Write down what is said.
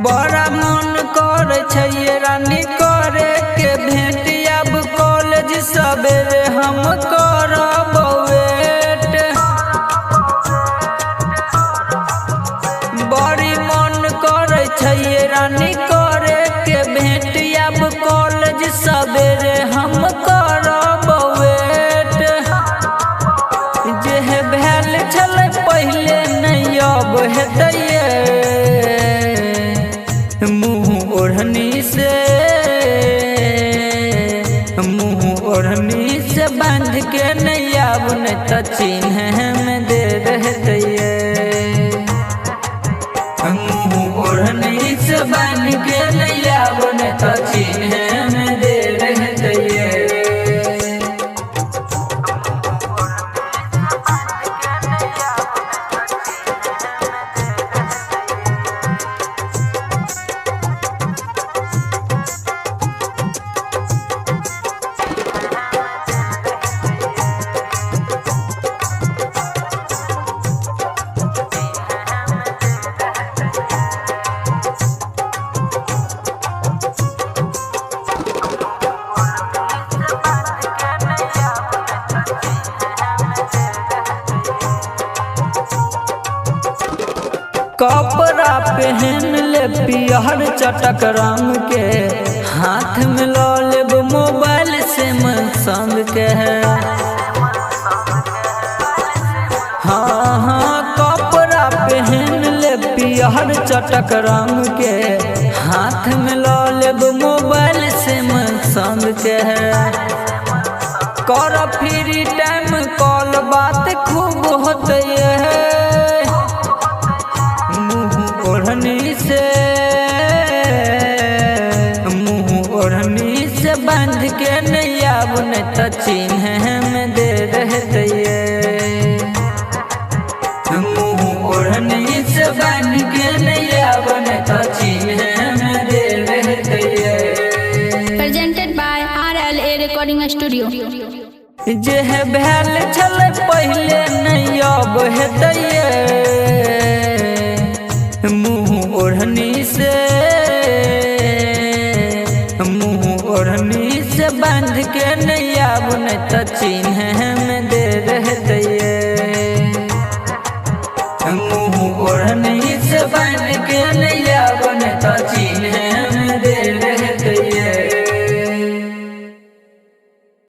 बड़ा मन कर छै रानी करे के भेंट। अब कॉलेज सवेरे हम करब वेट। बड़ी मन कर छै रानी करे के भेंट। अब कॉलेज सवेरे हम करब वेट। जे भेल छल पहले नहीं अब हेतैये। मुँह ओढ़नी से बांध के नहीं आब नहीं तो चिन्ह में दे रहते। मुँह ओढ़नी से बांध के नहीं आब नहीं तो चिन्ह में दे रहते। कपड़ा पहन ले पियर चटक रंग के। हाथ में लो लेब मोबाइल से संग के है। हाँ हाँ कपड़ा पहन ले पियर चटक रंग के। हाथ में लो लेब मोबाइल से संग के है। कर फ्री टाइम कॉल बात खूब होते है। मुँह ओढ़नी से बांध के नहीं आब नहीं तो चिन्ह में दे रहते। मुँह ओढ़नी से बांध के नहीं आब नहीं तो चिन्ह में दे रहते। Presented by RLA Recording Studio। जे भेल छल पहले नहीं अब हेतैये। मुँह ओढ़नी से बांध के नहीं आब नहीं तो चिन्ह